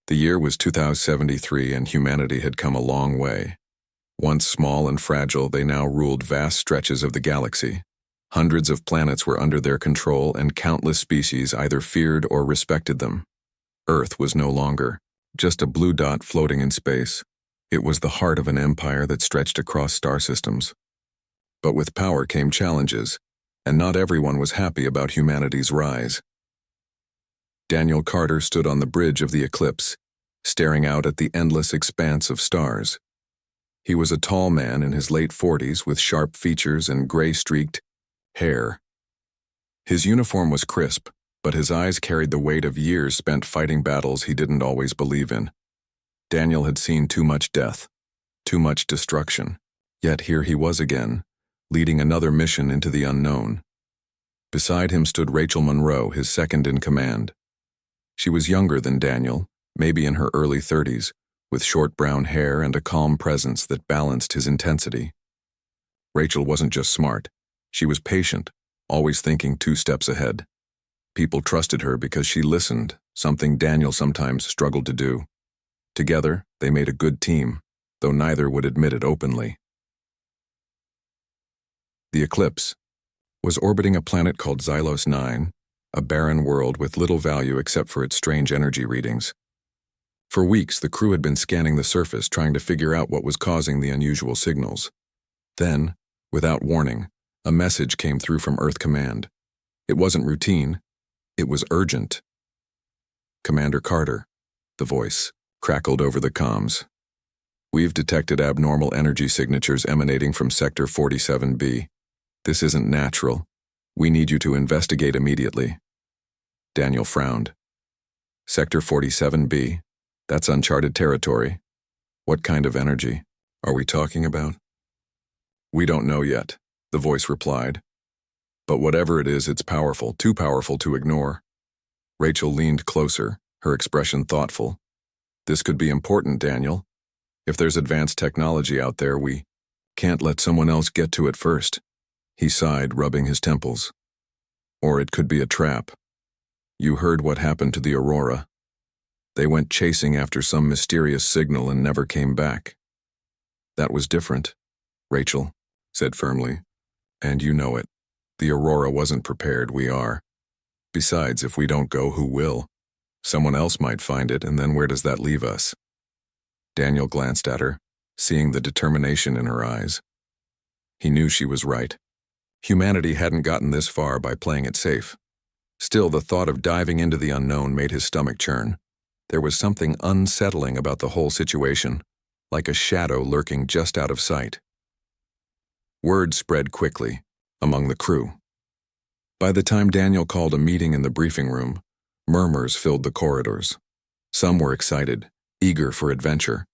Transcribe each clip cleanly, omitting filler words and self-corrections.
The year was 2073 and humanity had come a long way. Once small and fragile, they now ruled vast stretches of the galaxy. Hundreds of planets were under their control and countless species either feared or respected them. Earth was no longer just a blue dot floating in space. It was the heart of an empire that stretched across star systems. But with power came challenges, and not everyone was happy about humanity's rise. Daniel Carter stood on the bridge of the eclipse, staring out at the endless expanse of stars. He was a tall man in his late 40s with sharp features and gray-streaked hair. His uniform was crisp, but his eyes carried the weight of years spent fighting battles he didn't always believe in. Daniel had seen too much death, too much destruction, yet here he was again, leading another mission into the unknown. Beside him stood Rachel Monroe, his second in command. She was younger than Daniel, maybe in her early 30s, with short brown hair and a calm presence that balanced his intensity. Rachel wasn't just smart, she was patient, always thinking 2 steps ahead. People trusted her because she listened, something Daniel sometimes struggled to do. Together, they made a good team, though neither would admit it openly. The eclipse was orbiting a planet called Xylos 9, a barren world with little value except for its strange energy readings. For weeks, the crew had been scanning the surface, trying to figure out what was causing the unusual signals. Then, without warning, a message came through from Earth Command. It wasn't routine, it was urgent. "Commander Carter," the voice crackled over the comms. "We've detected abnormal energy signatures emanating from Sector 47B. This isn't natural. We need you to investigate immediately." Daniel frowned. "Sector 47B? That's uncharted territory. What kind of energy are we talking about?" "We don't know yet," the voice replied. "But whatever it is, it's powerful, too powerful to ignore." Rachel leaned closer, her expression thoughtful. "This could be important, Daniel. If there's advanced technology out there, we can't let someone else get to it first." He sighed, rubbing his temples. "Or it could be a trap. You heard what happened to the Aurora. They went chasing after some mysterious signal and never came back." "That was different," Rachel said firmly. "And you know it. The Aurora wasn't prepared, we are. Besides, if we don't go, who will? Someone else might find it, and then where does that leave us?" Daniel glanced at her, seeing the determination in her eyes. He knew she was right. Humanity hadn't gotten this far by playing it safe. Still, the thought of diving into the unknown made his stomach churn. There was something unsettling about the whole situation, like a shadow lurking just out of sight. Word spread quickly among the crew. By the time Daniel called a meeting in the briefing room, murmurs filled the corridors. Some were excited, eager for adventure.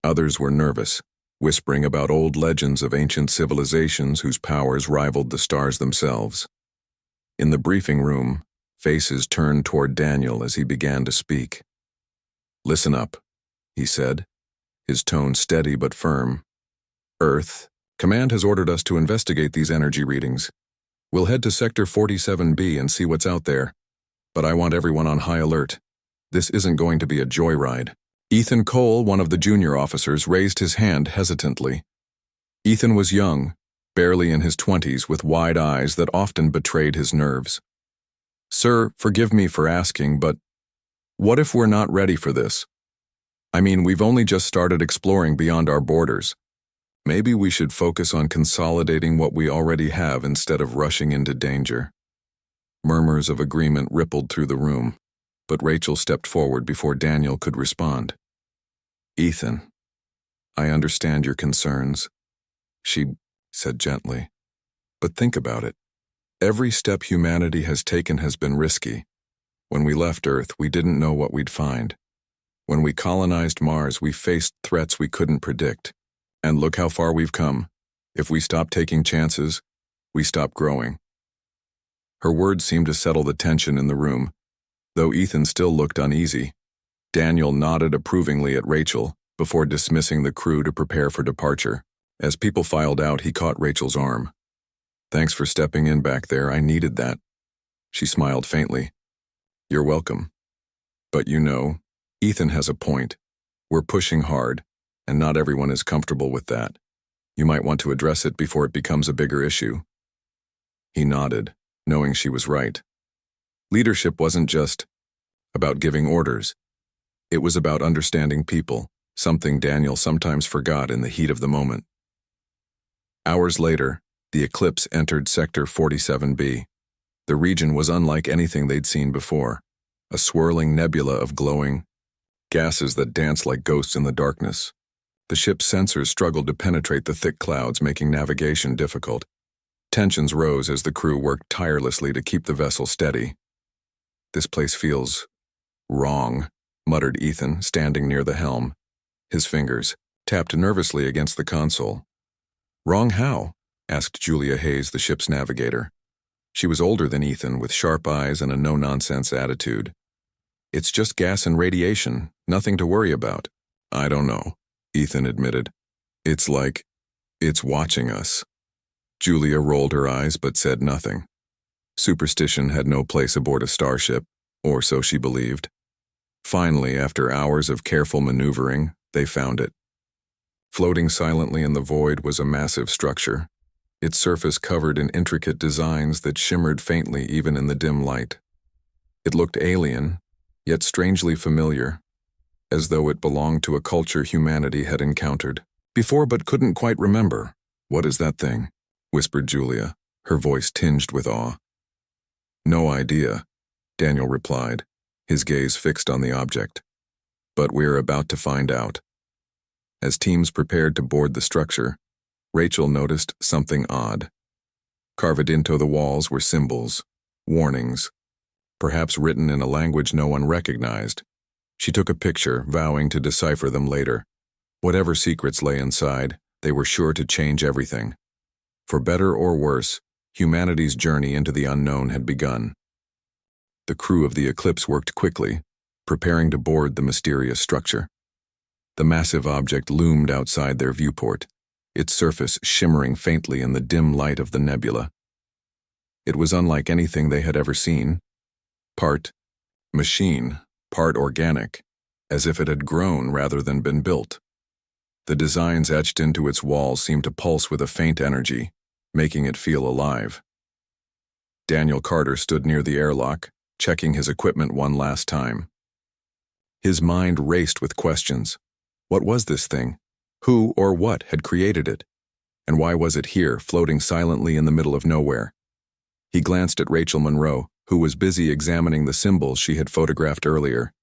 Others were nervous, whispering about old legends of ancient civilizations whose powers rivaled the stars themselves. In the briefing room, faces turned toward Daniel as he began to speak. "Listen up," he said, his tone steady but firm. "Earth, Command has ordered us to investigate these energy readings. We'll head to Sector 47B and see what's out there. But I want everyone on high alert. This isn't going to be a joyride." Ethan Cole, one of the junior officers, raised his hand hesitantly. Ethan was young, barely in his 20s, with wide eyes that often betrayed his nerves. "Sir, forgive me for asking, but what if we're not ready for this? I mean, we've only just started exploring beyond our borders. Maybe we should focus on consolidating what we already have instead of rushing into danger." Murmurs of agreement rippled through the room, but Rachel stepped forward before Daniel could respond. "Ethan, I understand your concerns," she said gently. "But think about it. Every step humanity has taken has been risky. When we left Earth, we didn't know what we'd find. When we colonized Mars, we faced threats we couldn't predict. And look how far we've come. If we stop taking chances, we stop growing." Her words seemed to settle the tension in the room, though Ethan still looked uneasy. Daniel nodded approvingly at Rachel before dismissing the crew to prepare for departure. As people filed out, he caught Rachel's arm. "Thanks for stepping in back there, I needed that." She smiled faintly. "You're welcome. But you know, Ethan has a point. We're pushing hard, and not everyone is comfortable with that. You might want to address it before it becomes a bigger issue. He nodded, knowing she was right. Leadership wasn't just about giving orders. It was about understanding people, something Daniel sometimes forgot in the heat of the moment. Hours later, the Eclipse entered Sector 47B. The region was unlike anything they'd seen before, a swirling nebula of glowing gases that danced like ghosts in the darkness. The ship's sensors struggled to penetrate the thick clouds, making navigation difficult. Tensions rose as the crew worked tirelessly to keep the vessel steady. "This place feels wrong," muttered Ethan, standing near the helm. His fingers tapped nervously against the console. "Wrong how?" asked Julia Hayes, the ship's navigator. She was older than Ethan, with sharp eyes and a no-nonsense attitude. "It's just gas and radiation, nothing to worry about." "I don't know," Ethan admitted. "It's like it's watching us." Julia rolled her eyes but said nothing. Superstition had no place aboard a starship, or so she believed. Finally, after hours of careful maneuvering, they found it. Floating silently in the void was a massive structure, its surface covered in intricate designs that shimmered faintly even in the dim light. It looked alien, yet strangely familiar, as though it belonged to a culture humanity had encountered before but couldn't quite remember. "What is that thing?" whispered Julia, her voice tinged with awe. "No idea," Daniel replied, his gaze fixed on the object. "But we're about to find out." As teams prepared to board the structure, Rachel noticed something odd. Carved into the walls were symbols, warnings, perhaps written in a language no one recognized. She took a picture, vowing to decipher them later. Whatever secrets lay inside, they were sure to change everything. For better or worse, humanity's journey into the unknown had begun. The crew of the Eclipse worked quickly, preparing to board the mysterious structure. The massive object loomed outside their viewport, its surface shimmering faintly in the dim light of the nebula. It was unlike anything they had ever seen. Part machine, part organic, as if it had grown rather than been built. The designs etched into its walls seemed to pulse with a faint energy, making it feel alive. Daniel Carter stood near the airlock, checking his equipment one last time. His mind raced with questions. What was this thing? Who or what had created it? And why was it here, floating silently in the middle of nowhere? He glanced at Rachel Monroe, who was busy examining the symbols she had photographed earlier.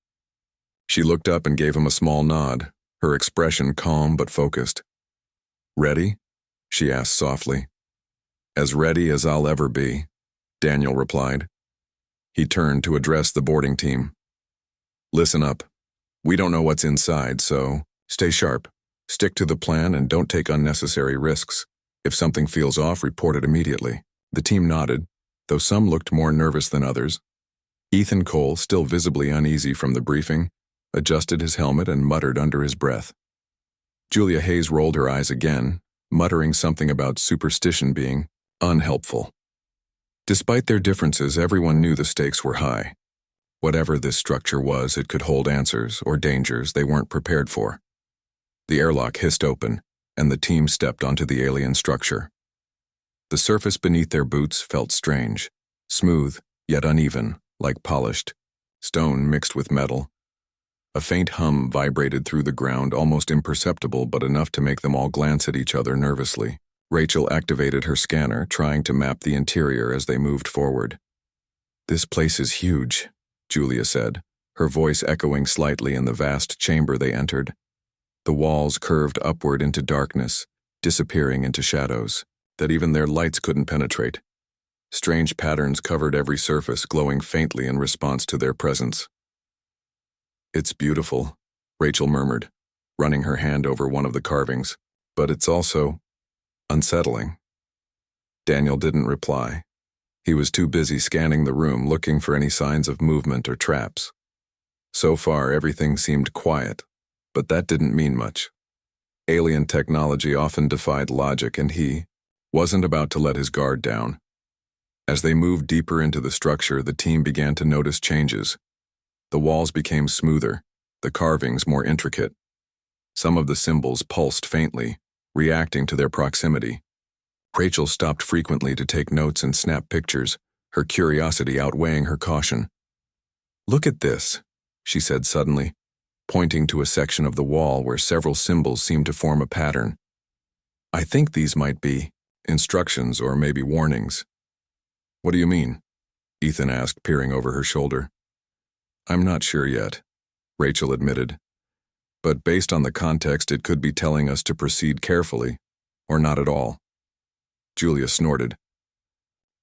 She looked up and gave him a small nod, her expression calm but focused. "Ready?" she asked softly. "As ready as I'll ever be," Daniel replied. He turned to address the boarding team. "Listen up. We don't know what's inside, so stay sharp. Stick to the plan and don't take unnecessary risks. If something feels off, report it immediately." The team nodded, though some looked more nervous than others. Ethan Cole, still visibly uneasy from the briefing, adjusted his helmet and muttered under his breath. Julia Hayes rolled her eyes again, muttering something about superstition being unhelpful. Despite their differences, everyone knew the stakes were high. Whatever this structure was, it could hold answers or dangers they weren't prepared for. The airlock hissed open, and the team stepped onto the alien structure. The surface beneath their boots felt strange, smooth, yet uneven, like polished stone mixed with metal. A faint hum vibrated through the ground, almost imperceptible but enough to make them all glance at each other nervously. Rachel activated her scanner, trying to map the interior as they moved forward. "This place is huge," Julia said, her voice echoing slightly in the vast chamber they entered. The walls curved upward into darkness, disappearing into shadows that even their lights couldn't penetrate. Strange patterns covered every surface, glowing faintly in response to their presence. "It's beautiful," Rachel murmured, running her hand over one of the carvings, "but it's also unsettling." Daniel didn't reply. He was too busy scanning the room, looking for any signs of movement or traps. So far, everything seemed quiet, but that didn't mean much. Alien technology often defied logic, and he wasn't about to let his guard down. As they moved deeper into the structure, the team began to notice changes. The walls became smoother, the carvings more intricate. Some of the symbols pulsed faintly, reacting to their proximity. Rachel stopped frequently to take notes and snap pictures, her curiosity outweighing her caution. "Look at this," she said suddenly, pointing to a section of the wall where several symbols seemed to form a pattern. "I think these might be instructions or maybe warnings." "What do you mean?" Ethan asked, peering over her shoulder. "I'm not sure yet," Rachel admitted. "But based on the context, it could be telling us to proceed carefully, or not at all." Julia snorted.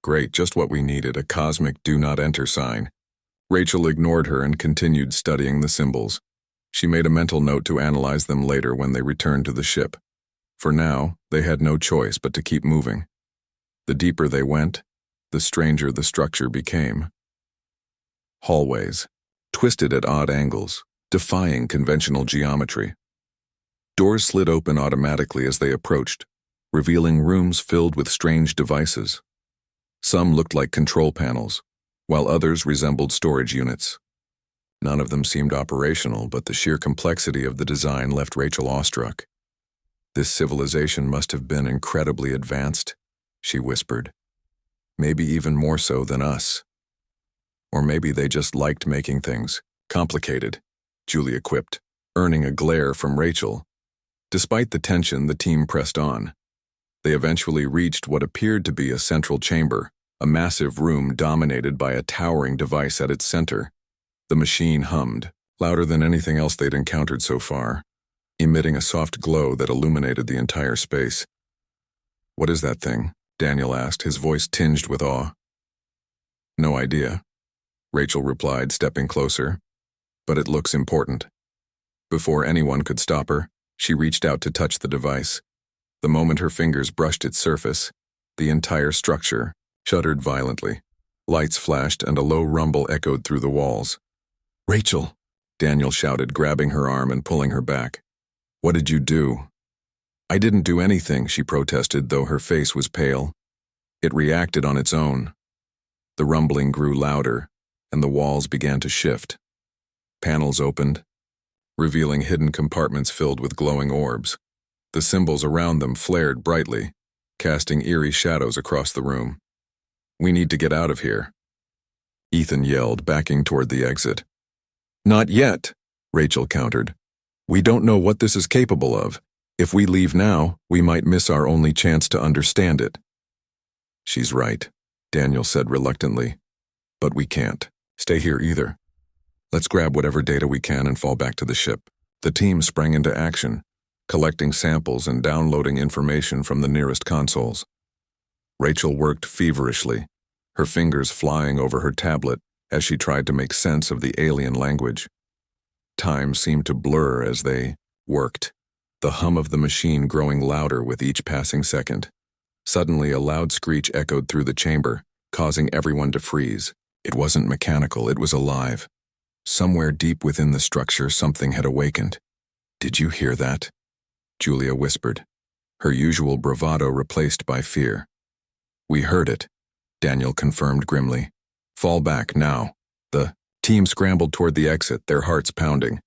"Great, just what we needed, a cosmic do not enter sign." Rachel ignored her and continued studying the symbols. She made a mental note to analyze them later when they returned to the ship. For now, they had no choice but to keep moving. The deeper they went, the stranger the structure became. Hallways, twisted at odd angles, defying conventional geometry. Doors slid open automatically as they approached, revealing rooms filled with strange devices. Some looked like control panels, while others resembled storage units. None of them seemed operational, but the sheer complexity of the design left Rachel awestruck. "This civilization must have been incredibly advanced," she whispered. "Maybe even more so than us. Or maybe they just liked making things complicated," Julia quipped, earning a glare from Rachel. Despite the tension, the team pressed on. They eventually reached what appeared to be a central chamber, a massive room dominated by a towering device at its center. The machine hummed, louder than anything else they'd encountered so far, emitting a soft glow that illuminated the entire space. "What is that thing?" Daniel asked, his voice tinged with awe. "No idea," Rachel replied, stepping closer. "But it looks important." Before anyone could stop her, she reached out to touch the device. The moment her fingers brushed its surface, the entire structure shuddered violently. Lights flashed and a low rumble echoed through the walls. "Rachel!" Daniel shouted, grabbing her arm and pulling her back. "What did you do?" "I didn't do anything," she protested, though her face was pale. "It reacted on its own." The rumbling grew louder, and the walls began to shift. Panels opened, revealing hidden compartments filled with glowing orbs. The symbols around them flared brightly, casting eerie shadows across the room. "We need to get out of here," Ethan yelled, backing toward the exit. "Not yet," Rachel countered. "We don't know what this is capable of. If we leave now, we might miss our only chance to understand it." "She's right," Daniel said reluctantly. "But we can't stay here either. Let's grab whatever data we can and fall back to the ship." The team sprang into action, collecting samples and downloading information from the nearest consoles. Rachel worked feverishly, her fingers flying over her tablet as she tried to make sense of the alien language. Time seemed to blur as they worked, the hum of the machine growing louder with each passing second. Suddenly, a loud screech echoed through the chamber, causing everyone to freeze. It wasn't mechanical, it was alive. Somewhere deep within the structure, something had awakened. "Did you hear that?" Julia whispered, her usual bravado replaced by fear. "We heard it," Daniel confirmed grimly. "Fall back, now." The team scrambled toward the exit, their hearts pounding.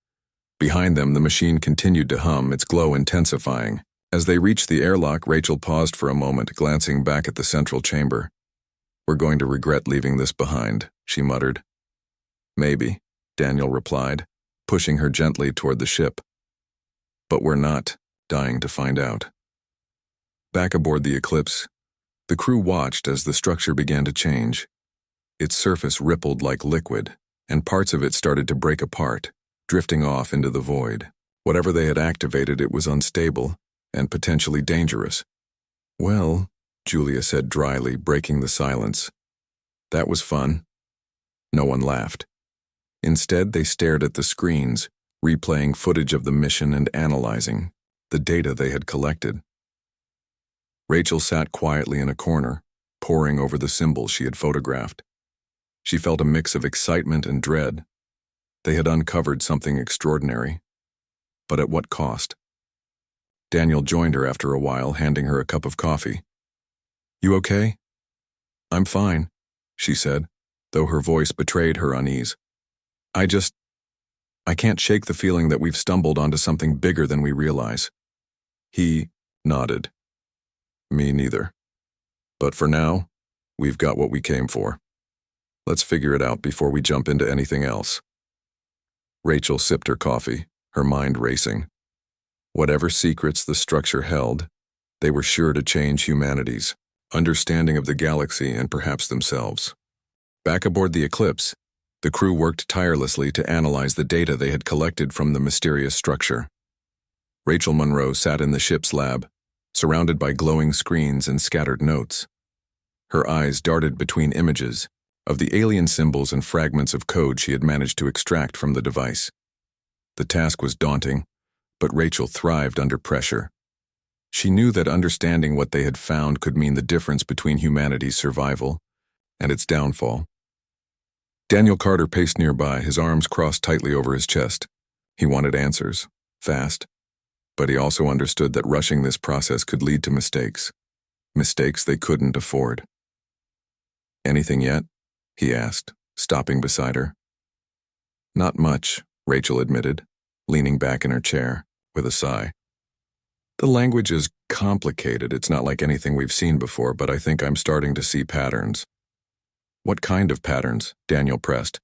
Behind them, the machine continued to hum, its glow intensifying. As they reached the airlock, Rachel paused for a moment, glancing back at the central chamber. "We're going to regret leaving this behind," she muttered. "Maybe," Daniel replied, pushing her gently toward the ship. "But we're not dying to find out." Back aboard the Eclipse, the crew watched as the structure began to change. Its surface rippled like liquid, and parts of it started to break apart, drifting off into the void. Whatever they had activated, it was unstable and potentially dangerous. "Well," Julia said dryly, breaking the silence. "That was fun." No one laughed. Instead, they stared at the screens, replaying footage of the mission and analyzing the data they had collected. Rachel sat quietly in a corner, poring over the symbols she had photographed. She felt a mix of excitement and dread. They had uncovered something extraordinary. But at what cost? Daniel joined her after a while, handing her a cup of coffee. "You okay?" "I'm fine," she said, though her voice betrayed her unease. I just I can't shake the feeling that we've stumbled onto something bigger than we realize." He nodded. "Me neither. But for now, we've got what we came for. Let's figure it out before we jump into anything else." Rachel sipped her coffee, her mind racing. Whatever secrets the structure held, they were sure to change humanity's understanding of the galaxy and perhaps themselves. Back aboard the Eclipse, the crew worked tirelessly to analyze the data they had collected from the mysterious structure. Rachel Monroe sat in the ship's lab, surrounded by glowing screens and scattered notes. Her eyes darted between images of the alien symbols and fragments of code she had managed to extract from the device. The task was daunting, but Rachel thrived under pressure. She knew that understanding what they had found could mean the difference between humanity's survival and its downfall. Daniel Carter paced nearby, his arms crossed tightly over his chest. He wanted answers, fast, but he also understood that rushing this process could lead to mistakes they couldn't afford. "Anything yet?" he asked, stopping beside her. "Not much," Rachel admitted, leaning back in her chair, with a sigh. "The language is complicated. It's not like anything we've seen before, but I think I'm starting to see patterns." "What kind of patterns?" Daniel pressed.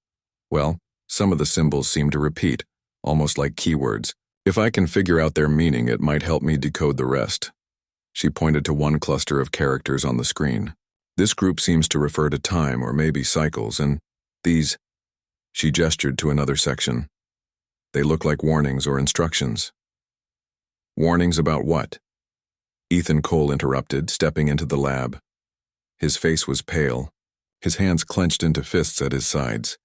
"Well, some of the symbols seem to repeat, almost like keywords. If I can figure out their meaning, it might help me decode the rest." She pointed to one cluster of characters on the screen. "This group seems to refer to time or maybe cycles, and these..." She gestured to another section. "They look like warnings or instructions." "Warnings about what?" Ethan Cole interrupted, stepping into the lab. His face was pale, his hands clenched into fists at his sides.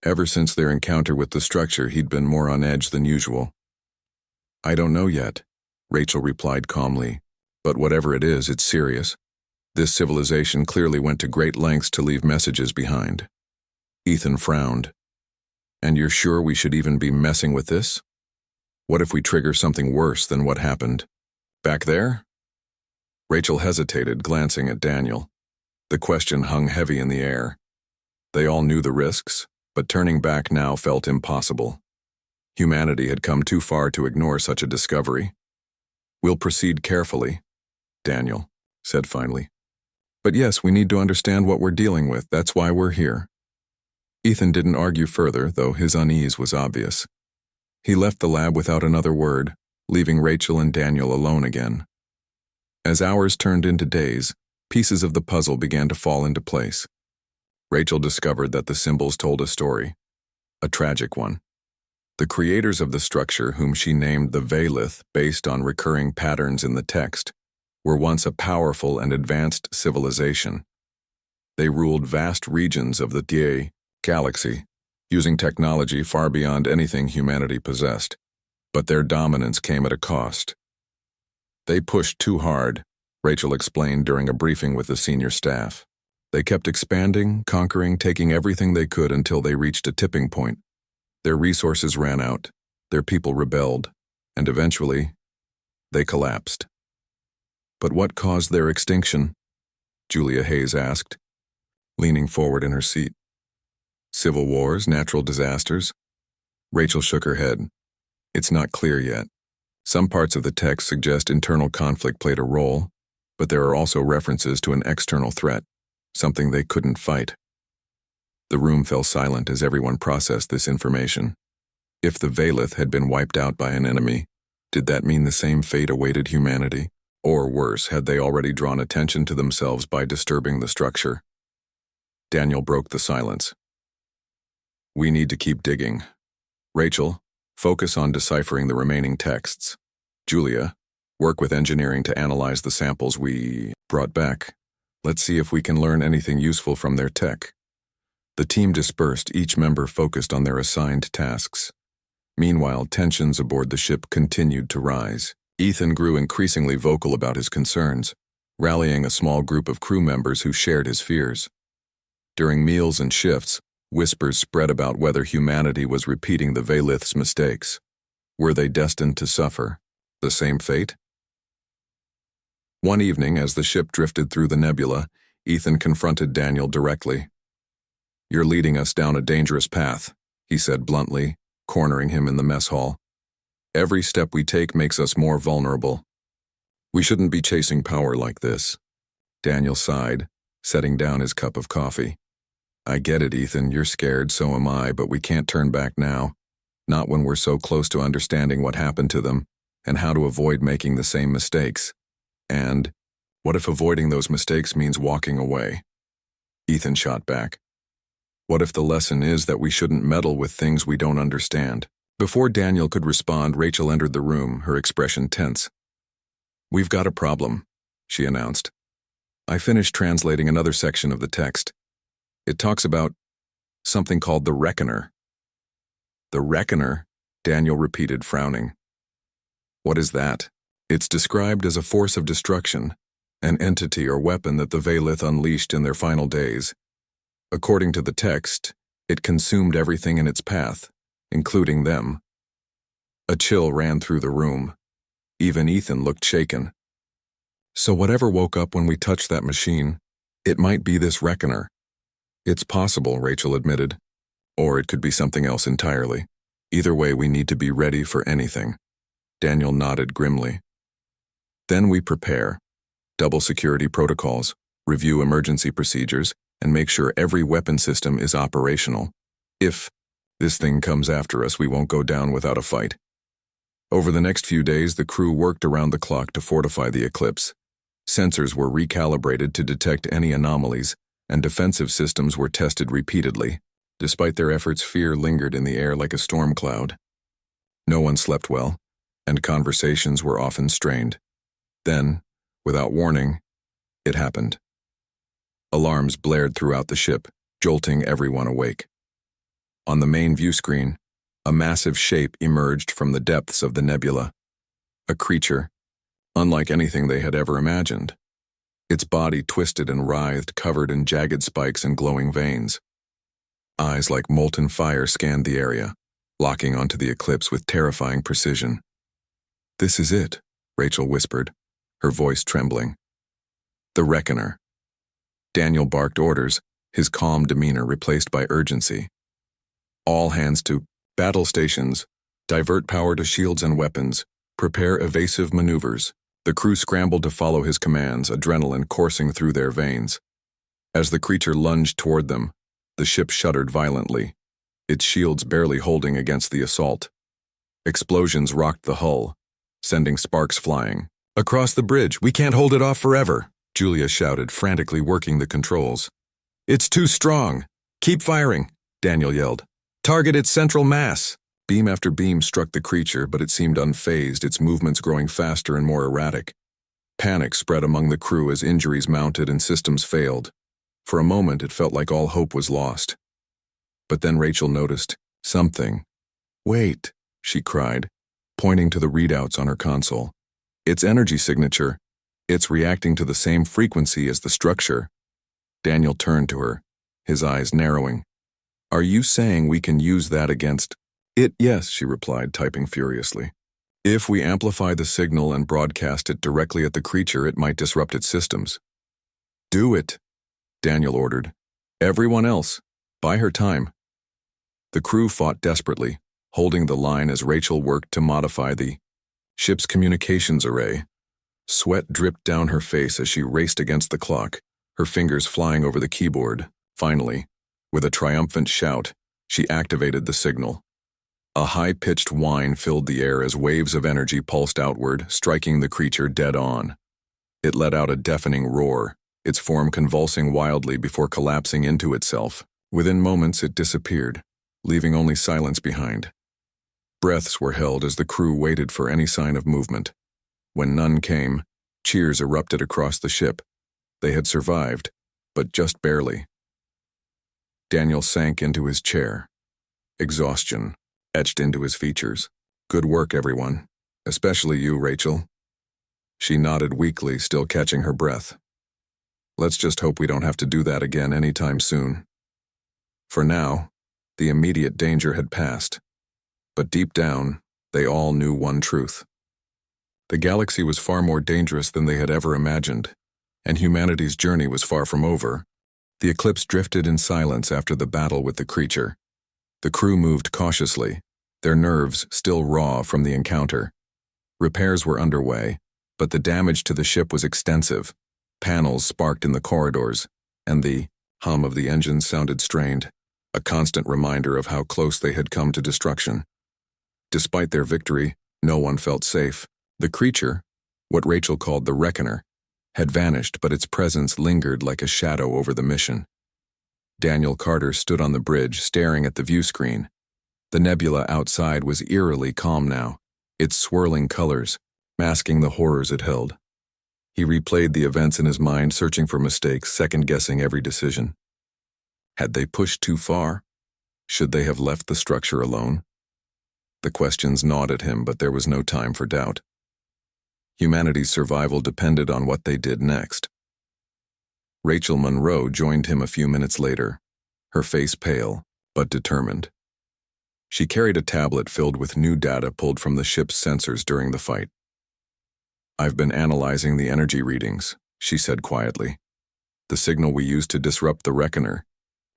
Ever since their encounter with the structure, he'd been more on edge than usual. "I don't know yet," Rachel replied calmly, "but whatever it is, it's serious. This civilization clearly went to great lengths to leave messages behind." Ethan frowned. "And you're sure we should even be messing with this? What if we trigger something worse than what happened back there?" Rachel hesitated, glancing at Daniel. The question hung heavy in the air. They all knew the risks, but turning back now felt impossible. Humanity had come too far to ignore such a discovery. "We'll proceed carefully," Daniel said finally. "But yes, we need to understand what we're dealing with. That's why we're here." Ethan didn't argue further, though his unease was obvious. He left the lab without another word, leaving Rachel and Daniel alone again. As hours turned into days, pieces of the puzzle began to fall into place. Rachel discovered that the symbols told a story, a tragic one. The creators of the structure, whom she named the Veilith based on recurring patterns in the text, were once a powerful and advanced civilization. They ruled vast regions of the Tie galaxy, using technology far beyond anything humanity possessed. But their dominance came at a cost. "They pushed too hard," Rachel explained during a briefing with the senior staff. "They kept expanding, conquering, taking everything they could until they reached a tipping point. Their resources ran out, their people rebelled, and eventually, they collapsed." "But what caused their extinction?" Julia Hayes asked, leaning forward in her seat. "Civil wars, natural disasters?" Rachel shook her head. "It's not clear yet. Some parts of the text suggest internal conflict played a role, but there are also references to an external threat, something they couldn't fight." The room fell silent as everyone processed this information. If the Veilith had been wiped out by an enemy, did that mean the same fate awaited humanity? Or worse, had they already drawn attention to themselves by disturbing the structure? Daniel broke the silence. "We need to keep digging. Rachel, focus on deciphering the remaining texts. Julia, work with engineering to analyze the samples we brought back. Let's see if we can learn anything useful from their tech." The team dispersed, each member focused on their assigned tasks. Meanwhile, tensions aboard the ship continued to rise. Ethan grew increasingly vocal about his concerns, rallying a small group of crew members who shared his fears. During meals and shifts, whispers spread about whether humanity was repeating the Veilith's mistakes. Were they destined to suffer the same fate? One evening, as the ship drifted through the nebula, Ethan confronted Daniel directly. "You're leading us down a dangerous path," he said bluntly, cornering him in the mess hall. Every step we take makes us more vulnerable. We shouldn't be chasing power like this. Daniel sighed, setting down his cup of coffee. I get it, Ethan, you're scared, so am I, but we can't turn back now. Not when we're so close to understanding what happened to them, and how to avoid making the same mistakes. And what if avoiding those mistakes means walking away? Ethan shot back. What if the lesson is that we shouldn't meddle with things we don't understand? Before Daniel could respond, Rachel entered the room, her expression tense. We've got a problem, she announced. I finished translating another section of the text. It talks about something called the Reckoner. The Reckoner? Daniel repeated, frowning. What is that? It's described as a force of destruction, an entity or weapon that the Vaylith unleashed in their final days. According to the text, it consumed everything in its path, including them. A chill ran through the room. Even Ethan looked shaken. So whatever woke up when we touched that machine, it might be this Reckoner. It's possible, Rachel admitted. Or it could be something else entirely. Either way, we need to be ready for anything. Daniel nodded grimly. Then we prepare. Double security protocols, review emergency procedures, and make sure every weapon system is operational. If this thing comes after us, we won't go down without a fight. Over the next few days, the crew worked around the clock to fortify the eclipse. Sensors were recalibrated to detect any anomalies, and defensive systems were tested repeatedly. Despite their efforts, fear lingered in the air like a storm cloud. No one slept well, and conversations were often strained. Then, without warning, it happened. Alarms blared throughout the ship, jolting everyone awake. On the main view screen, a massive shape emerged from the depths of the nebula. A creature, unlike anything they had ever imagined. Its body twisted and writhed, covered in jagged spikes and glowing veins. Eyes like molten fire scanned the area, locking onto the eclipse with terrifying precision. This is it, Rachel whispered, her voice trembling. The Reckoner. Daniel barked orders, his calm demeanor replaced by urgency. All hands to battle stations, divert power to shields and weapons, prepare evasive maneuvers. The crew scrambled to follow his commands, adrenaline coursing through their veins. As the creature lunged toward them, the ship shuddered violently, its shields barely holding against the assault. Explosions rocked the hull, sending sparks flying. Across the bridge, we can't hold it off forever, Julia shouted, frantically working the controls. It's too strong. Keep firing, Daniel yelled. Target its central mass. Beam after beam struck the creature, but it seemed unfazed, its movements growing faster and more erratic. Panic spread among the crew as injuries mounted and systems failed. For a moment, it felt like all hope was lost. But then Rachel noticed something. Wait, she cried, pointing to the readouts on her console. Its energy signature. It's reacting to the same frequency as the structure. Daniel turned to her, his eyes narrowing. Are you saying we can use that against it? Yes, she replied, typing furiously. If we amplify the signal and broadcast it directly at the creature, it might disrupt its systems. Do it, Daniel ordered. Everyone else, buy her time. The crew fought desperately, holding the line as Rachel worked to modify the ship's communications array. Sweat dripped down her face as she raced against the clock, her fingers flying over the keyboard. Finally, with a triumphant shout, she activated the signal. A high-pitched whine filled the air as waves of energy pulsed outward, striking the creature dead on. It let out a deafening roar, its form convulsing wildly before collapsing into itself. Within moments, it disappeared, leaving only silence behind. Breaths were held as the crew waited for any sign of movement. When none came, cheers erupted across the ship. They had survived, but just barely. Daniel sank into his chair. Exhaustion etched into his features. Good work, everyone. Especially you, Rachel. She nodded weakly, still catching her breath. Let's just hope we don't have to do that again anytime soon. For now, the immediate danger had passed. But deep down, they all knew one truth. The galaxy was far more dangerous than they had ever imagined, and humanity's journey was far from over. The eclipse drifted in silence after the battle with the creature. The crew moved cautiously, their nerves still raw from the encounter. Repairs were underway, but the damage to the ship was extensive. Panels sparked in the corridors, and the hum of the engines sounded strained, a constant reminder of how close they had come to destruction. Despite their victory, no one felt safe. The creature, what Rachel called the Reckoner, had vanished, but its presence lingered like a shadow over the mission. Daniel Carter stood on the bridge, staring at the view screen. The nebula outside was eerily calm now, its swirling colors masking the horrors it held. He replayed the events in his mind, searching for mistakes, second-guessing every decision. Had they pushed too far? Should they have left the structure alone? The questions gnawed at him, but there was no time for doubt. Humanity's survival depended on what they did next. Rachel Monroe joined him a few minutes later, her face pale, but determined. She carried a tablet filled with new data pulled from the ship's sensors during the fight. "I've been analyzing the energy readings," she said quietly. "The signal we used to disrupt the Reckoner,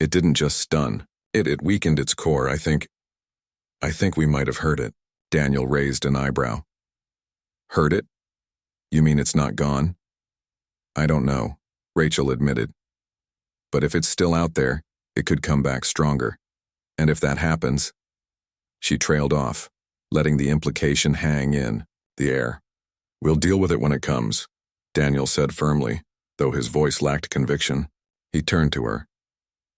it didn't just stun, it weakened its core. I think we might have hurt it." Daniel raised an eyebrow. "Hurt it? You mean it's not gone?" "I don't know," Rachel admitted. "But if it's still out there, it could come back stronger. And if that happens..." She trailed off, letting the implication hang in the air. "We'll deal with it when it comes," Daniel said firmly, though his voice lacked conviction. He turned to her.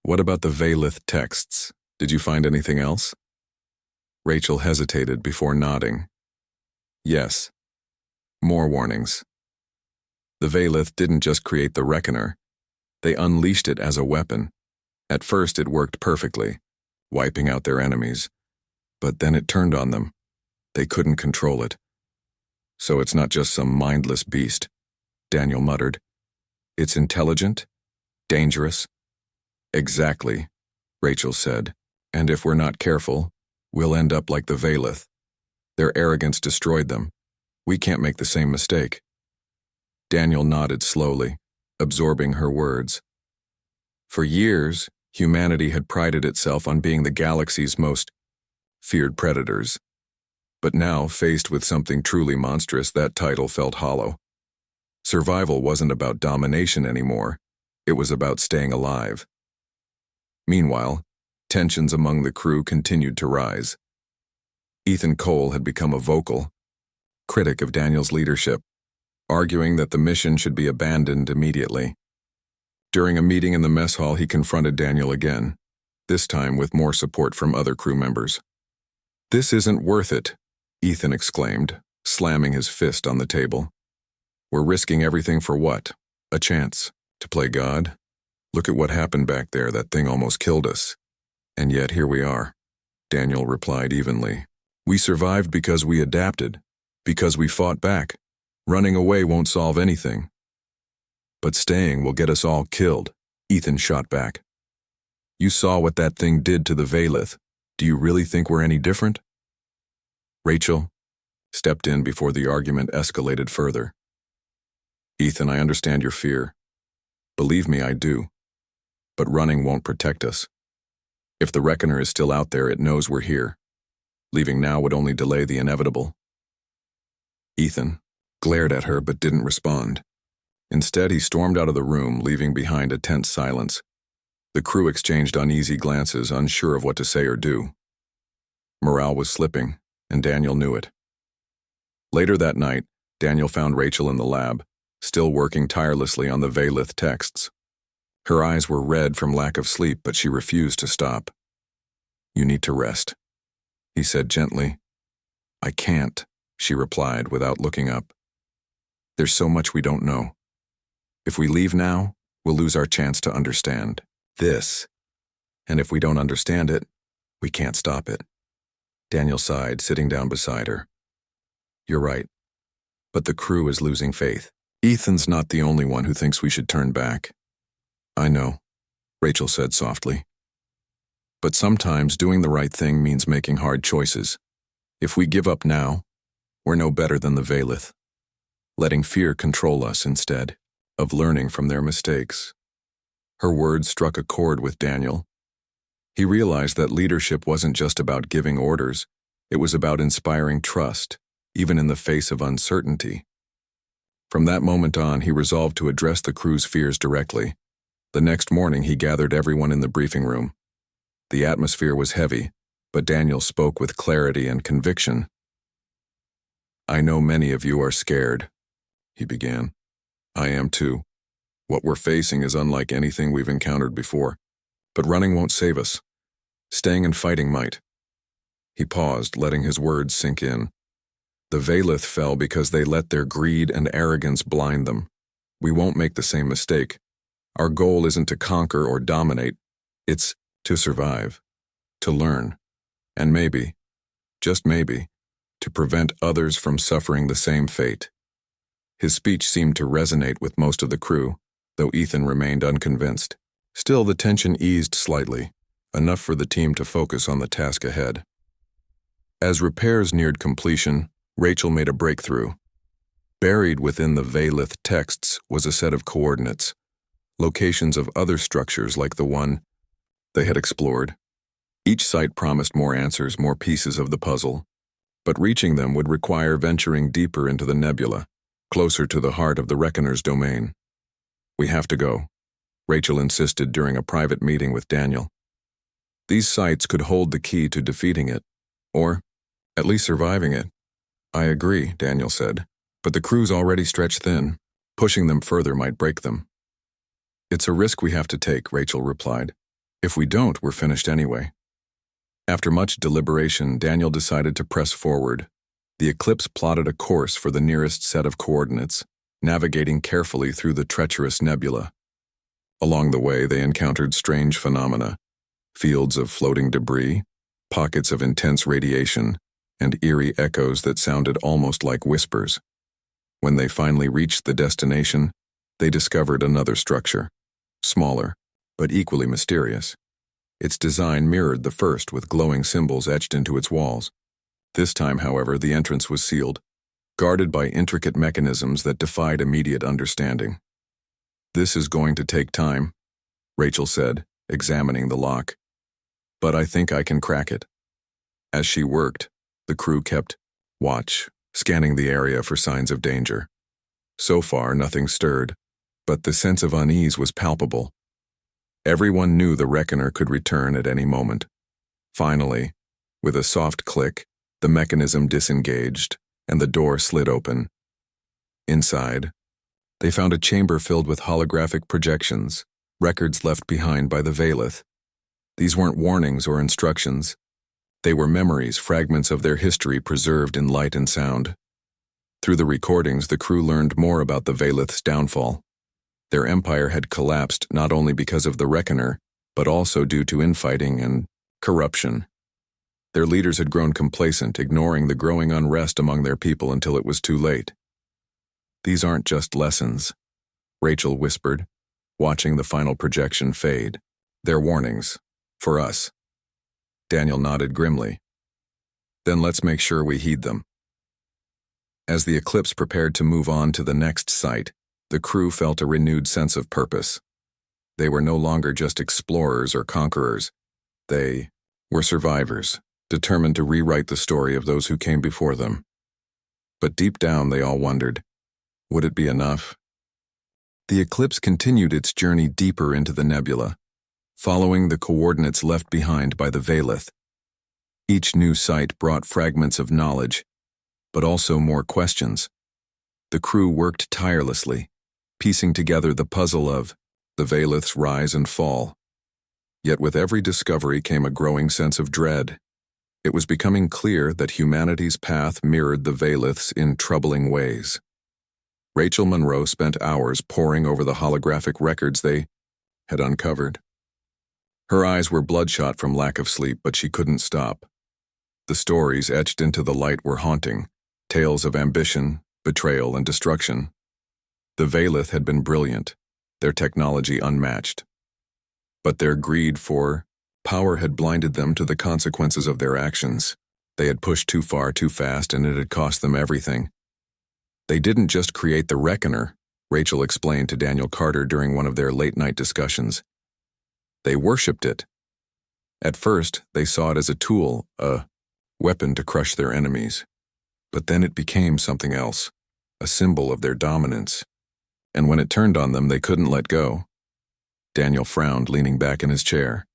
"What about the Veilith texts? Did you find anything else?" Rachel hesitated before nodding. "Yes. More warnings. The Veilith didn't just create the Reckoner. They unleashed it as a weapon. At first it worked perfectly, wiping out their enemies. But then it turned on them. They couldn't control it. So it's not just some mindless beast," Daniel muttered. "It's intelligent, dangerous." "Exactly," Rachel said. "And if we're not careful, we'll end up like the Veilith. Their arrogance destroyed them. We can't make the same mistake." Daniel nodded slowly, absorbing her words. For years, humanity had prided itself on being the galaxy's most feared predators. But now, faced with something truly monstrous, that title felt hollow. Survival wasn't about domination anymore. It was about staying alive. Meanwhile, tensions among the crew continued to rise. Ethan Cole had become a vocal critic of Daniel's leadership, arguing that the mission should be abandoned immediately. During a meeting in the mess hall, he confronted Daniel again, this time with more support from other crew members. "This isn't worth it," Ethan exclaimed, slamming his fist on the table. "We're risking everything for what? A chance to play God? Look at what happened back there. That thing almost killed us. And yet here we are," Daniel replied evenly. "We survived because we adapted, because we fought back. Running away won't solve anything." "But staying will get us all killed," Ethan shot back. "You saw what that thing did to the Veilith. Do you really think we're any different?" Rachel stepped in before the argument escalated further. "Ethan, I understand your fear. Believe me, I do. But running won't protect us. If the Reckoner is still out there, it knows we're here. Leaving now would only delay the inevitable." Ethan glared at her but didn't respond. Instead, he stormed out of the room, leaving behind a tense silence. The crew exchanged uneasy glances, unsure of what to say or do. Morale was slipping, and Daniel knew it. Later that night, Daniel found Rachel in the lab, still working tirelessly on the Veilith texts. Her eyes were red from lack of sleep, but she refused to stop. "You need to rest," he said gently. "I can't," she replied without looking up. "There's so much we don't know. If we leave now, we'll lose our chance to understand this. And if we don't understand it, we can't stop it." Daniel sighed, sitting down beside her. "You're right. But the crew is losing faith. Ethan's not the only one who thinks we should turn back." "I know," Rachel said softly. "But sometimes doing the right thing means making hard choices. If we give up now, we're no better than the Veilith. Letting fear control us instead of learning from their mistakes." Her words struck a chord with Daniel. He realized that leadership wasn't just about giving orders, It was about inspiring trust, even in the face of uncertainty. From that moment on, he resolved to address the crew's fears directly. The next morning, he gathered everyone in the briefing room. The atmosphere was heavy, but Daniel spoke with clarity and conviction. "I know many of you are scared," he began. "I am too. What we're facing is unlike anything we've encountered before. But running won't save us. Staying and fighting might." He paused, letting his words sink in. "The Valith fell because they let their greed and arrogance blind them. We won't make the same mistake. Our goal isn't to conquer or dominate. It's to survive, to learn, and maybe, just maybe, to prevent others from suffering the same fate." His speech seemed to resonate with most of the crew, though Ethan remained unconvinced. Still, the tension eased slightly, enough for the team to focus on the task ahead. As repairs neared completion, Rachel made a breakthrough. Buried within the Valith texts was a set of coordinates, locations of other structures like the one they had explored. Each site promised more answers, more pieces of the puzzle, but reaching them would require venturing deeper into the nebula, closer to the heart of the Reckoner's domain. "We have to go," Rachel insisted during a private meeting with Daniel. "These sites could hold the key to defeating it, or at least surviving it." "I agree," Daniel said, "but the crew's already stretched thin. Pushing them further might break them." "It's a risk we have to take," Rachel replied. "If we don't, we're finished anyway." After much deliberation, Daniel decided to press forward. The Eclipse plotted a course for the nearest set of coordinates, navigating carefully through the treacherous nebula. Along the way, they encountered strange phenomena: fields of floating debris, pockets of intense radiation, and eerie echoes that sounded almost like whispers. When they finally reached the destination, they discovered another structure, smaller, but equally mysterious. Its design mirrored the first, with glowing symbols etched into its walls. This time, however, the entrance was sealed, guarded by intricate mechanisms that defied immediate understanding. "This is going to take time," Rachel said, examining the lock. "But I think I can crack it." As she worked, the crew kept watch, scanning the area for signs of danger. So far, nothing stirred, but the sense of unease was palpable. Everyone knew the Reckoner could return at any moment. Finally, with a soft click, the mechanism disengaged, and the door slid open. Inside, they found a chamber filled with holographic projections, records left behind by the Valith. These weren't warnings or instructions. They were memories, fragments of their history preserved in light and sound. Through the recordings, the crew learned more about the Valith's downfall. Their empire had collapsed not only because of the Reckoner, but also due to infighting and corruption. Their leaders had grown complacent, ignoring the growing unrest among their people until it was too late. "These aren't just lessons," Rachel whispered, watching the final projection fade. "They're warnings. For us." Daniel nodded grimly. "Then let's make sure we heed them." As the Eclipse prepared to move on to the next site, the crew felt a renewed sense of purpose. They were no longer just explorers or conquerors. They were survivors, determined to rewrite the story of those who came before them. But deep down, they all wondered, would it be enough? The Eclipse continued its journey deeper into the nebula, following the coordinates left behind by the Valith. Each new site brought fragments of knowledge, but also more questions. The crew worked tirelessly, piecing together the puzzle of the Valith's rise and fall. Yet with every discovery came a growing sense of dread. It was becoming clear that humanity's path mirrored the Valith's in troubling ways. Rachel Monroe spent hours poring over the holographic records they had uncovered. Her eyes were bloodshot from lack of sleep, but she couldn't stop. The stories etched into the light were haunting, tales of ambition, betrayal, and destruction. The Valith had been brilliant, their technology unmatched. But their greed for power had blinded them to the consequences of their actions. They had pushed too far too fast, and it had cost them everything. They didn't just create the Reckoner, Rachel explained to Daniel Carter during one of their late-night discussions. They worshipped it. At first, they saw it as a tool, a weapon to crush their enemies. But then it became something else, a symbol of their dominance. And when it turned on them, they couldn't let go. Daniel frowned, leaning back in his chair.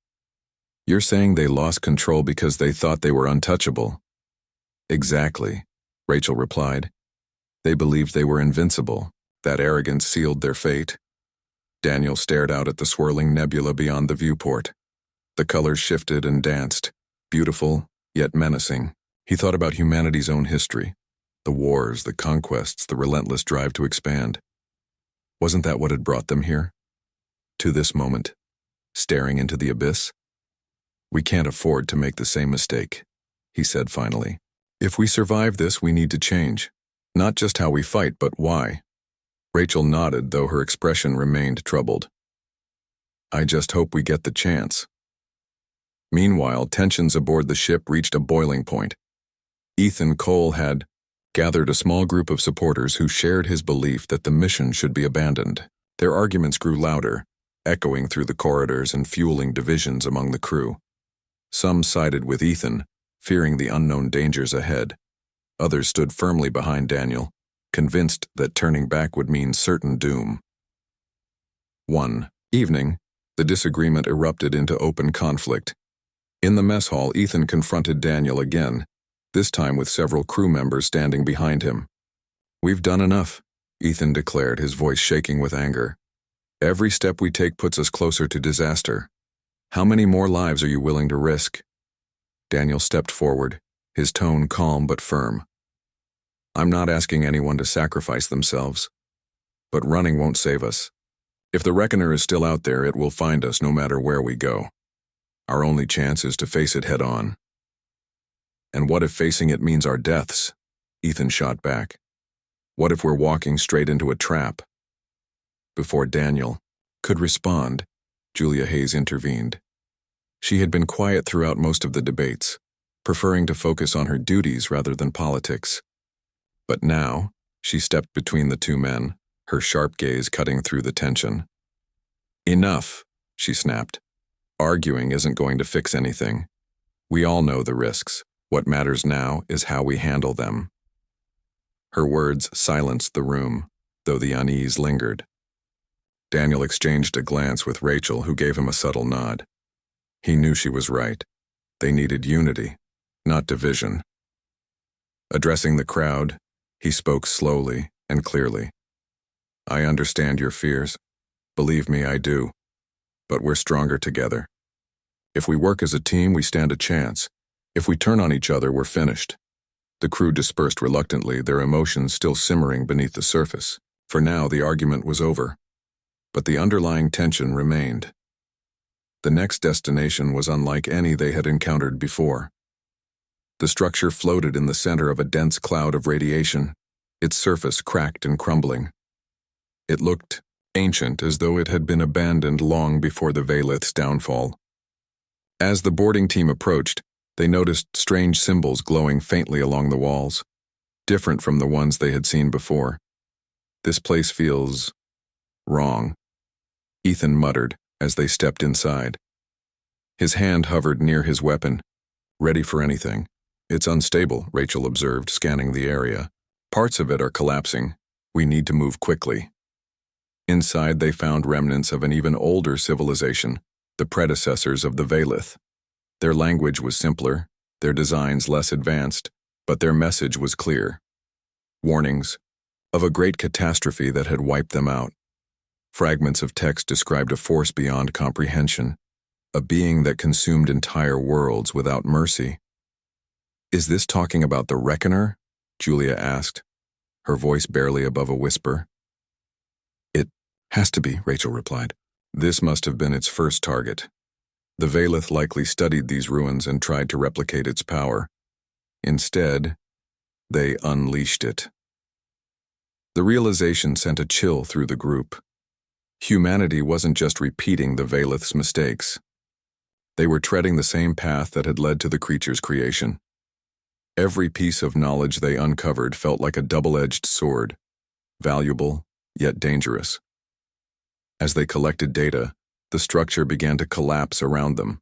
You're saying they lost control because they thought they were untouchable? Exactly, Rachel replied. They believed they were invincible. That arrogance sealed their fate. Daniel stared out at the swirling nebula beyond the viewport. The colors shifted and danced, beautiful, yet menacing. He thought about humanity's own history, the wars, the conquests, the relentless drive to expand. Wasn't that what had brought them here? To this moment, staring into the abyss? We can't afford to make the same mistake, he said finally. If we survive this, we need to change. Not just how we fight, but why. Rachel nodded, though her expression remained troubled. I just hope we get the chance. Meanwhile, tensions aboard the ship reached a boiling point. Ethan Cole had gathered a small group of supporters who shared his belief that the mission should be abandoned. Their arguments grew louder, echoing through the corridors and fueling divisions among the crew. Some sided with Ethan, fearing the unknown dangers ahead. Others stood firmly behind Daniel, convinced that turning back would mean certain doom. One evening, the disagreement erupted into open conflict. In the mess hall, Ethan confronted Daniel again, this time with several crew members standing behind him. We've done enough, Ethan declared, his voice shaking with anger. Every step we take puts us closer to disaster. How many more lives are you willing to risk? Daniel stepped forward, his tone calm but firm. I'm not asking anyone to sacrifice themselves, but running won't save us. If the Reckoner is still out there, it will find us no matter where we go. Our only chance is to face it head on. And what if facing it means our deaths? Ethan shot back. What if we're walking straight into a trap? Before Daniel could respond, Julia Hayes intervened. She had been quiet throughout most of the debates, preferring to focus on her duties rather than politics. But now, she stepped between the two men, her sharp gaze cutting through the tension. Enough, she snapped. Arguing isn't going to fix anything. We all know the risks. What matters now is how we handle them. Her words silenced the room, though the unease lingered. Daniel exchanged a glance with Rachel, who gave him a subtle nod. He knew she was right. They needed unity, not division. Addressing the crowd, he spoke slowly and clearly. I understand your fears. Believe me, I do. But we're stronger together. If we work as a team, we stand a chance. If we turn on each other, we're finished. The crew dispersed reluctantly, their emotions still simmering beneath the surface. For now, the argument was over. But the underlying tension remained. The next destination was unlike any they had encountered before. The structure floated in the center of a dense cloud of radiation, its surface cracked and crumbling. It looked ancient, as though it had been abandoned long before the Valith's downfall. As the boarding team approached, they noticed strange symbols glowing faintly along the walls, different from the ones they had seen before. This place feels wrong, Ethan muttered as they stepped inside. His hand hovered near his weapon, ready for anything. It's unstable, Rachel observed, scanning the area. Parts of it are collapsing. We need to move quickly. Inside, they found remnants of an even older civilization, the predecessors of the Valith. Their language was simpler, their designs less advanced, but their message was clear. Warnings of a great catastrophe that had wiped them out. Fragments of text described a force beyond comprehension, a being that consumed entire worlds without mercy. Is this talking about the Reckoner? Julia asked, her voice barely above a whisper. It has to be, Rachel replied. This must have been its first target. The Valith likely studied these ruins and tried to replicate its power. Instead, they unleashed it. The realization sent a chill through the group. Humanity wasn't just repeating the Valith's mistakes. They were treading the same path that had led to the creature's creation. Every piece of knowledge they uncovered felt like a double-edged sword, valuable yet dangerous. As they collected data, the structure began to collapse around them.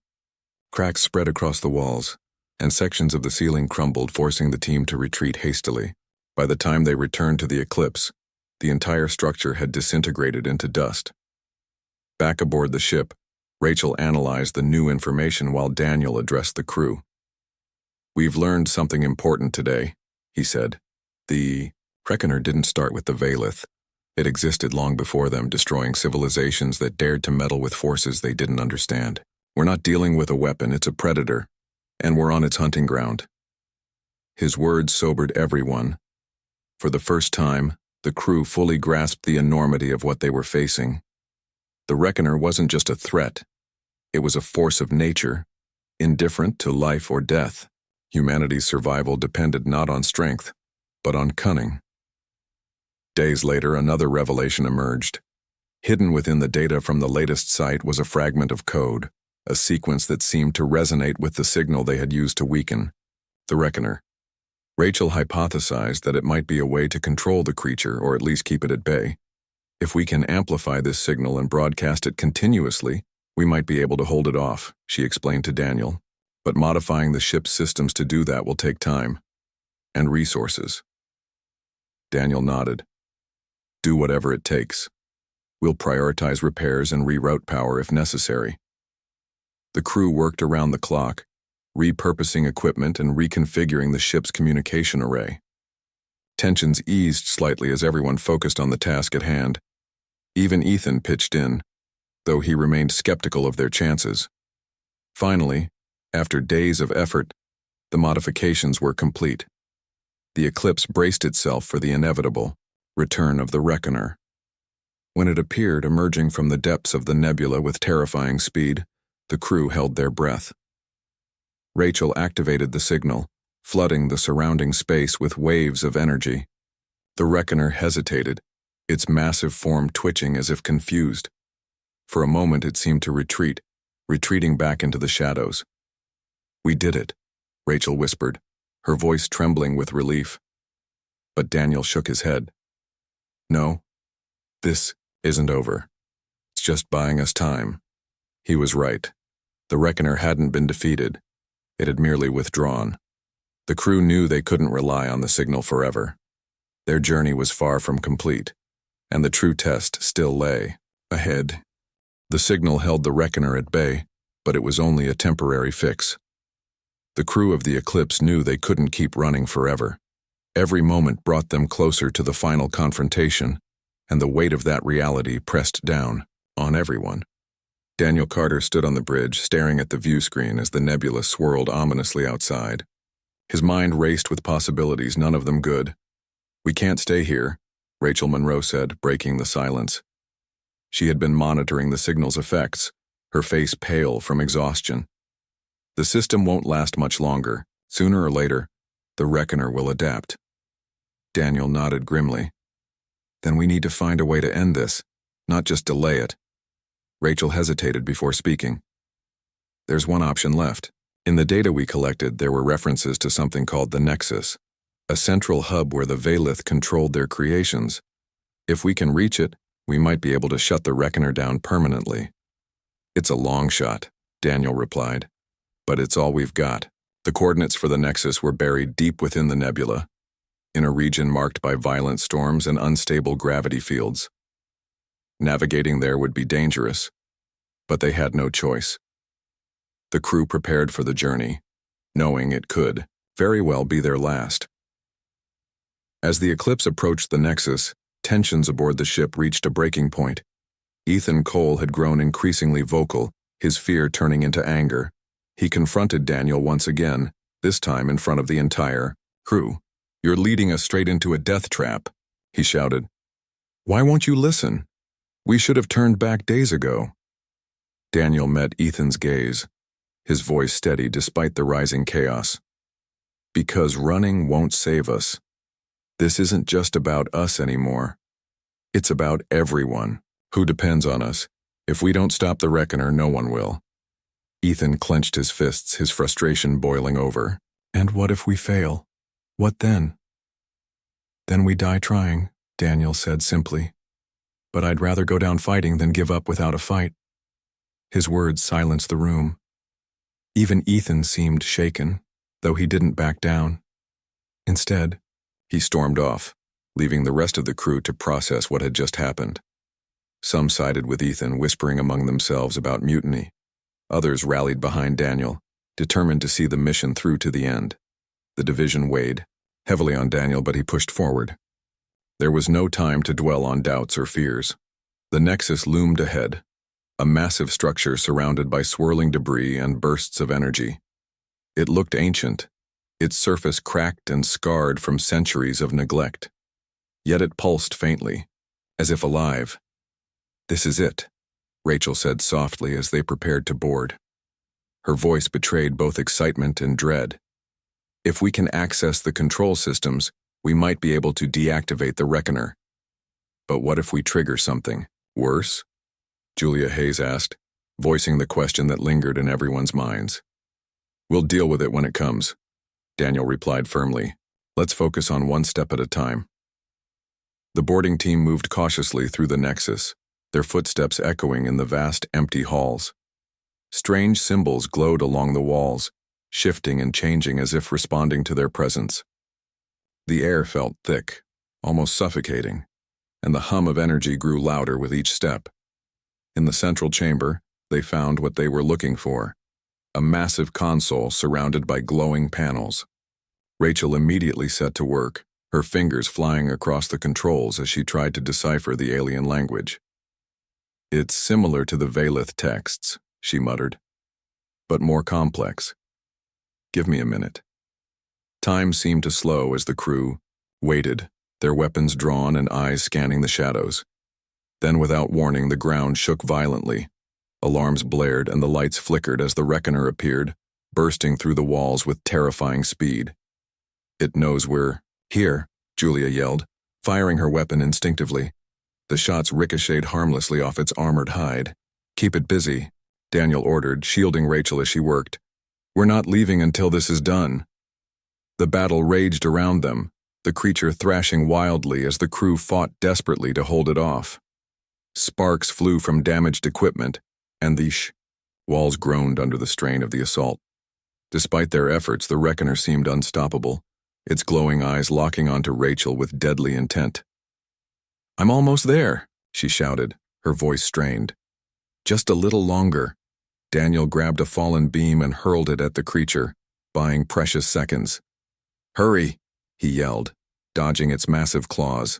Cracks spread across the walls, and sections of the ceiling crumbled, forcing the team to retreat hastily. By the time they returned to the Eclipse, the entire structure had disintegrated into dust. Back aboard the ship, Rachel analyzed the new information while Daniel addressed the crew. "We've learned something important today," he said. "The Reckoner didn't start with the Valith. It existed long before them, destroying civilizations that dared to meddle with forces they didn't understand. We're not dealing with a weapon, it's a predator, and we're on its hunting ground." His words sobered everyone. For the first time, the crew fully grasped the enormity of what they were facing. The Reckoner wasn't just a threat. It was a force of nature, indifferent to life or death. Humanity's survival depended not on strength, but on cunning. Days later, another revelation emerged. Hidden within the data from the latest site was a fragment of code, a sequence that seemed to resonate with the signal they had used to weaken the Reckoner. Rachel hypothesized that it might be a way to control the creature, or at least keep it at bay. "If we can amplify this signal and broadcast it continuously, we might be able to hold it off," she explained to Daniel. "But modifying the ship's systems to do that will take time and resources." Daniel nodded. "Do whatever it takes. We'll prioritize repairs and reroute power if necessary." The crew worked around the clock, repurposing equipment and reconfiguring the ship's communication array. Tensions eased slightly as everyone focused on the task at hand. Even Ethan pitched in, though he remained skeptical of their chances. Finally, after days of effort, the modifications were complete. The Eclipse braced itself for the inevitable return of the Reckoner. When it appeared emerging from the depths of the nebula with terrifying speed, the crew held their breath. Rachel activated the signal, flooding the surrounding space with waves of energy. The Reckoner hesitated, its massive form twitching as if confused. For a moment it seemed to retreat, retreating back into the shadows. "We did it," Rachel whispered, her voice trembling with relief. But Daniel shook his head. "No, this isn't over. It's just buying us time." He was right. The Reckoner hadn't been defeated. It had merely withdrawn. The crew knew they couldn't rely on the signal forever. Their journey was far from complete, and the true test still lay ahead. The signal held the Reckoner at bay, but it was only a temporary fix. The crew of the Eclipse knew they couldn't keep running forever. Every moment brought them closer to the final confrontation, and the weight of that reality pressed down on everyone. Daniel Carter stood on the bridge, staring at the view screen as the nebula swirled ominously outside. His mind raced with possibilities, none of them good. "We can't stay here," Rachel Monroe said, breaking the silence. She had been monitoring the signal's effects, her face pale from exhaustion. "The system won't last much longer. Sooner or later, the Reckoner will adapt." Daniel nodded grimly. "Then we need to find a way to end this, not just delay it." Rachel hesitated before speaking. "There's one option left. In the data we collected, there were references to something called the Nexus, a central hub where the Valith controlled their creations. If we can reach it, we might be able to shut the Reckoner down permanently." "It's a long shot," Daniel replied, "but it's all we've got." The coordinates for the Nexus were buried deep within the nebula, in a region marked by violent storms and unstable gravity fields. Navigating there would be dangerous, but they had no choice. The crew prepared for the journey, knowing it could very well be their last. As the Eclipse approached the Nexus, tensions aboard the ship reached a breaking point. Ethan Cole had grown increasingly vocal, his fear turning into anger. He confronted Daniel once again, this time in front of the entire crew. "You're leading us straight into a death trap," he shouted. "Why won't you listen? We should have turned back days ago." Daniel met Ethan's gaze, his voice steady despite the rising chaos. "Because running won't save us. This isn't just about us anymore. It's about everyone who depends on us. If we don't stop the Reckoner, no one will." Ethan clenched his fists, his frustration boiling over. "And what if we fail? What then?" "Then we die trying," Daniel said simply. "But I'd rather go down fighting than give up without a fight." His words silenced the room. Even Ethan seemed shaken. though he didn't back down. Instead, he stormed off, leaving the rest of the crew to process what had just happened. Some sided with Ethan, whispering among themselves about mutiny. Others rallied behind Daniel, determined to see the mission through to the end. The division weighed heavily on Daniel, but he pushed forward. There was no time to dwell on doubts or fears. The Nexus loomed ahead, a massive structure surrounded by swirling debris and bursts of energy. It looked ancient, its surface cracked and scarred from centuries of neglect. Yet it pulsed faintly, as if alive. "This is it," Rachel said softly as they prepared to board. Her voice betrayed both excitement and dread. "If we can access the control systems, we might be able to deactivate the Reckoner. But what if we trigger something worse?" Julia Hayes asked, voicing the question that lingered in everyone's minds. "We'll deal with it when it comes," Daniel replied firmly. "Let's focus on one step at a time." The boarding team moved cautiously through the Nexus, their footsteps echoing in the vast, empty halls. Strange symbols glowed along the walls, shifting and changing as if responding to their presence. The air felt thick, almost suffocating, and the hum of energy grew louder with each step. In the central chamber, they found what they were looking for, a massive console surrounded by glowing panels. Rachel immediately set to work, her fingers flying across the controls as she tried to decipher the alien language. "It's similar to the Valith texts," she muttered, "but more complex. Give me a minute." Time seemed to slow as the crew waited, their weapons drawn and eyes scanning the shadows. Then, without warning, the ground shook violently. Alarms blared and the lights flickered as the Reckoner appeared, bursting through the walls with terrifying speed. "It knows we're here," Julia yelled, firing her weapon instinctively. The shots ricocheted harmlessly off its armored hide. "Keep it busy," Daniel ordered, shielding Rachel as she worked. "We're not leaving until this is done." The battle raged around them, the creature thrashing wildly as the crew fought desperately to hold it off. Sparks flew from damaged equipment, and the walls groaned under the strain of the assault. Despite their efforts, the Reckoner seemed unstoppable, its glowing eyes locking onto Rachel with deadly intent. "I'm almost there," she shouted, her voice strained. "Just a little longer." Daniel grabbed a fallen beam and hurled it at the creature, buying precious seconds. "Hurry," he yelled, dodging its massive claws.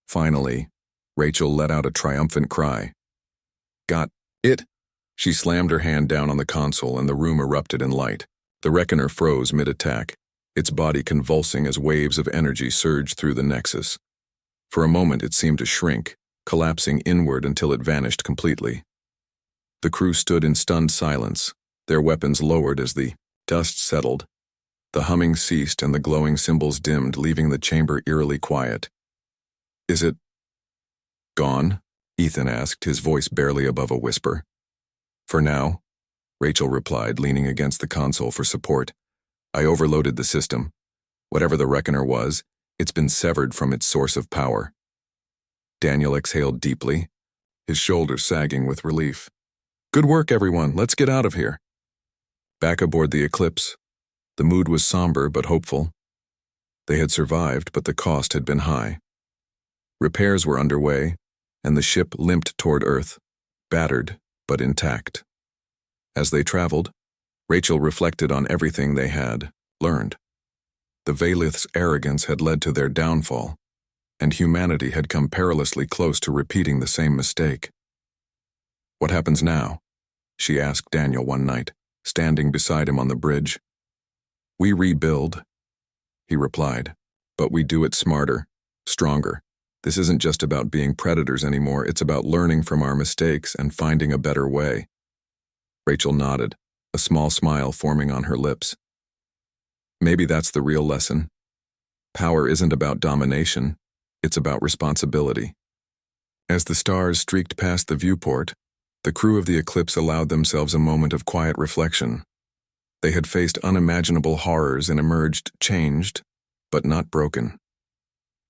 Finally, Rachel let out a triumphant cry. "Got it!" She slammed her hand down on the console and the room erupted in light. The Reckoner froze mid-attack, its body convulsing as waves of energy surged through the Nexus. For a moment it seemed to shrink, collapsing inward until it vanished completely. The crew stood in stunned silence, their weapons lowered as the dust settled. The humming ceased and the glowing symbols dimmed, leaving the chamber eerily quiet. "Is it gone?" Ethan asked, his voice barely above a whisper. "For now," Rachel replied, leaning against the console for support. "I overloaded the system. Whatever the Reckoner was, it's been severed from its source of power." Daniel exhaled deeply, his shoulders sagging with relief. "Good work, everyone. Let's get out of here." Back aboard the Eclipse, the mood was somber but hopeful. They had survived, but the cost had been high. Repairs were underway, and the ship limped toward Earth, battered but intact. As they traveled, Rachel reflected on everything they had learned. The Valith's arrogance had led to their downfall, and humanity had come perilously close to repeating the same mistake. "What happens now?" she asked Daniel one night, standing beside him on the bridge. "We rebuild," he replied, "but we do it smarter, stronger. This isn't just about being predators anymore, it's about learning from our mistakes and finding a better way." Rachel nodded, a small smile forming on her lips. Maybe that's the real lesson. Power isn't about domination, it's about responsibility. As the stars streaked past the viewport, the crew of the Eclipse allowed themselves a moment of quiet reflection. They had faced unimaginable horrors and emerged changed, but not broken.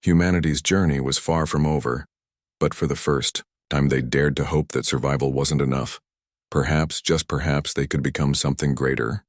Humanity's journey was far from over, but for the first time they dared to hope that survival wasn't enough. Perhaps, just perhaps, they could become something greater.